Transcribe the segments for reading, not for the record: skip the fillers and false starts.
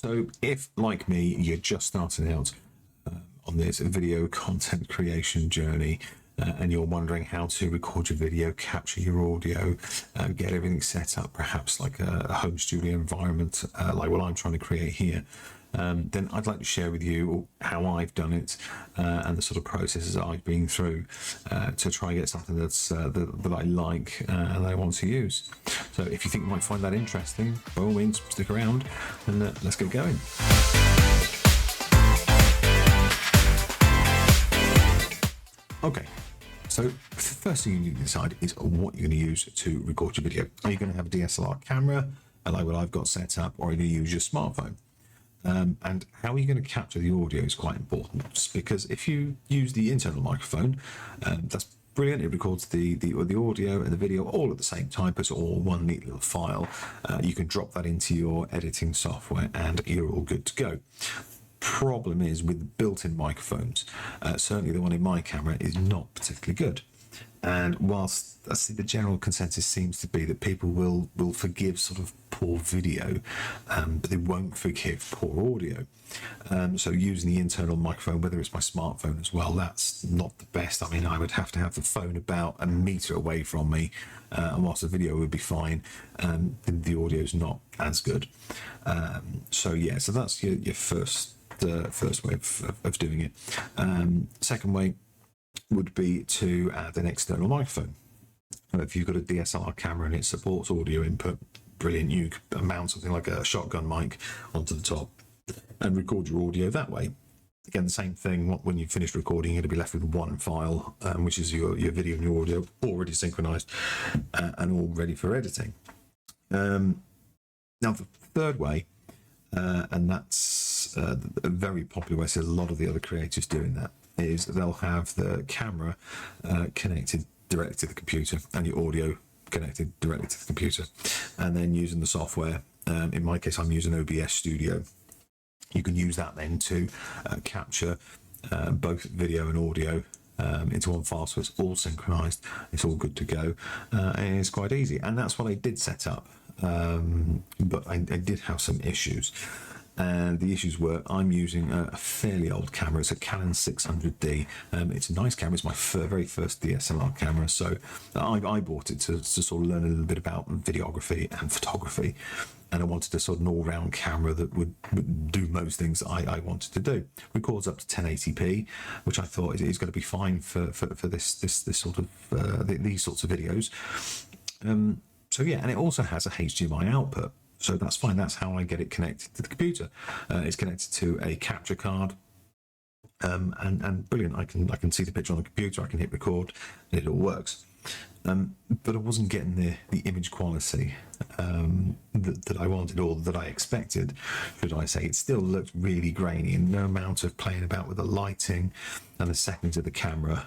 So if, like me, you're just starting out on this video content creation journey, and you're wondering how to record your video, capture your audio, get everything set up, perhaps like a home studio environment, like what I'm trying to create here, then I'd like to share with you how I've done it and the sort of processes I've been through to try and get something that's that I like and I want to use. So if you think you might find that interesting, by all means, stick around and let's get going. Okay, so the first thing you need to decide is what you're going to use to record your video. Are you going to have a DSLR camera, like what I've got set up, or are you going to use your smartphone? And how are you going to capture the audio is quite important, just because if you use the internal microphone, that's brilliant. It records the audio and the video all at the same time, puts it all one neat little file. You can drop that into your editing software and you're all good to go. Problem is with built-in microphones, certainly the one in my camera is not particularly good. And whilst I see the general consensus seems to be that people will forgive sort of poor video, but they won't forgive poor audio. So using the internal microphone, whether it's my smartphone as well, that's not the best. I mean, I would have to have the phone about a metre away from me, and whilst the video would be fine, the audio is not as good. So yeah, so that's your first way of doing it. Second way would be to add an external microphone. If you've got a DSLR camera and it supports audio input, brilliant. You can mount something like a shotgun mic onto the top and record your audio that way. Again, the same thing. When you finish recording, you're going to be left with one file, which is your video and your audio already synchronized and all ready for editing. Now, the third way, and that's a very popular way, so a lot of the other creators doing that, is they'll have the camera connected directly to the computer and your audio connected directly to the computer, and then using the software. In my case, I'm using OBS Studio. You can use that then to capture both video and audio into one file, so it's all synchronized, it's all good to go, and it's quite easy. And that's what I did set up, but I did have some issues. And the issues were, I'm using a fairly old camera. It's a Canon 600D. It's a nice camera. It's my very first DSLR camera. So I bought it to sort of learn a little bit about videography and photography. And I wanted a sort of an all-round camera that would do most things that I wanted to do. Records up to 1080p, which I thought is going to be fine for this sort of these sorts of videos. So yeah, and it also has a HDMI output. So that's fine. That's how I get it connected to the computer. It's connected to a capture card, and brilliant. I can see the picture on the computer. I can hit record, and it all works. But I wasn't getting the image quality that I wanted, or that I expected, should I say. It still looked really grainy, and no amount of playing about with the lighting and the settings of the camera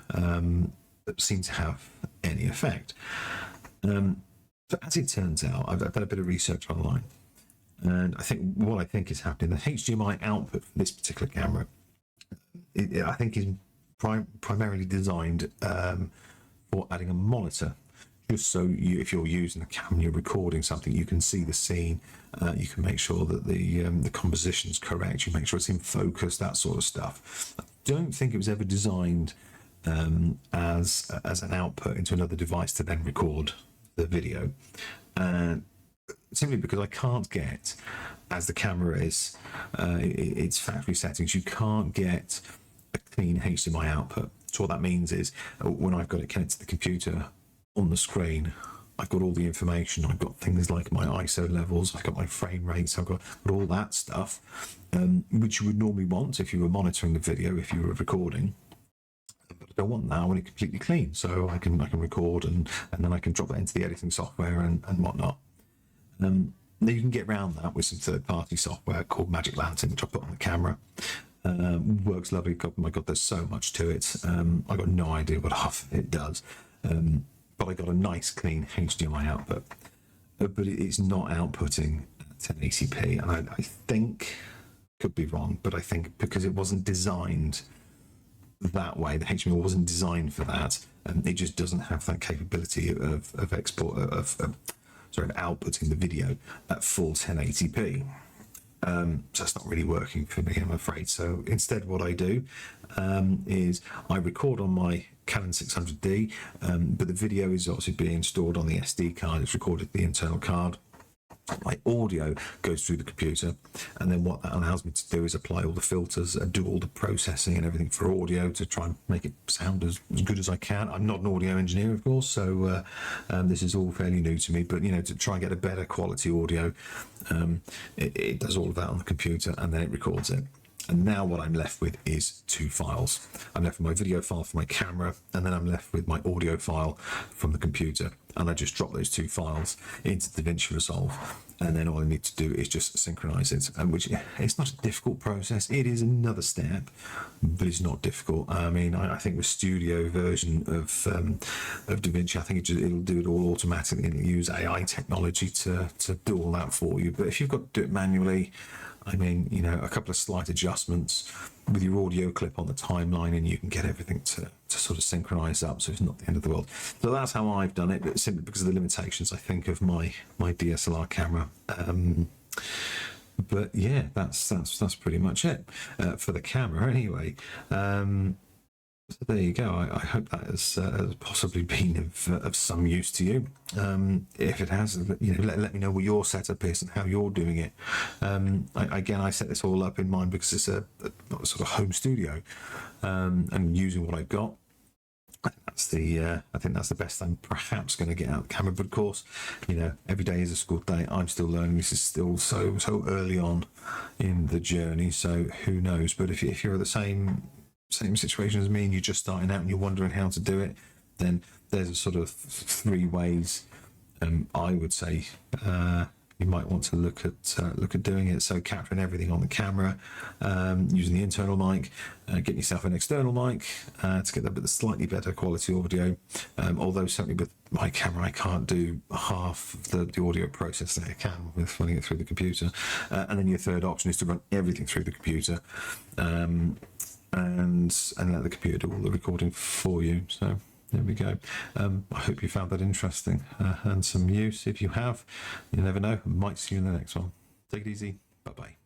seemed to have any effect. So as it turns out, I've done a bit of research online, and I think is happening. The HDMI output for this particular camera, I think, is primarily designed for adding a monitor, just so if you're using a camera, you're recording something, you can see the scene, you can make sure that the composition's correct, you make sure it's in focus, that sort of stuff. I don't think it was ever designed as an output into another device to then record the video, simply because I can't get, as the camera is its factory settings, you can't get a clean HDMI output. So what that means is, when I've got it connected to the computer on the screen, I've got all the information. I've got things like my ISO levels, I've got my frame rates, I've got all that stuff, which you would normally want if you were monitoring the video, if you were recording. But I don't want that. I want it completely clean, so I can record and then I can drop that into the editing software and whatnot. Now you can get around that with some third-party software called Magic Lantern, which I put on the camera. Works lovely. God, my God, there's so much to it. I got no idea what half it does, but I got a nice clean HDMI output. But it's not outputting 1080p, and I think, could be wrong, but I think because it wasn't designed that way, the HDMI wasn't designed for that, and it just doesn't have that capability of outputting the video at full 1080p. So it's not really working for me, I'm afraid. So instead what I do is I record on my Canon 600D, but the video is obviously being stored on the SD card. It's recorded the internal card. My audio goes through the computer, and then what that allows me to do is apply all the filters and do all the processing and everything for audio to try and make it sound as good as I can. I'm not an audio engineer, of course, so this is all fairly new to me, but you know, to try and get a better quality audio, it does all of that on the computer and then it records it. And now what I'm left with is two files. I'm left with my video file from my camera, and then I'm left with my audio file from the computer. And I just drop those two files into DaVinci Resolve. And then all I need to do is just synchronize it. And which, it's not a difficult process. It is another step, but it's not difficult. I mean, I think the studio version of DaVinci, I think it'll do it all automatically and use AI technology to do all that for you. But if you've got to do it manually, I mean, you know, a couple of slight adjustments with your audio clip on the timeline, and you can get everything to sort of synchronize up, so it's not the end of the world. So that's how I've done it, but simply because of the limitations, I think, of my DSLR camera. But yeah, that's pretty much it for the camera anyway. So there you go. I hope that has possibly been of some use to you. If it has, you know, let me know what your setup is and how you're doing it. Again, I set this all up in mind because it's a sort of home studio, and using what I've got. I think that's the best I'm perhaps going to get out of the camera. But of course, you know, every day is a school day. I'm still learning. This is still so early on in the journey. So who knows? But if you're the same situation as me and you're just starting out and you're wondering how to do it, then there's a sort of three ways I would say you might want to look at doing it. So capturing everything on the camera, using the internal mic, getting yourself an external mic to get the slightly better quality audio, although certainly with my camera I can't do half of the audio processing I can with running it through the computer. And then your third option is to run everything through the computer, and let the computer do all the recording for you. So there we go. I hope you found that interesting and some use. If you have, you never know, I might see you in the next one. Take it easy. Bye bye.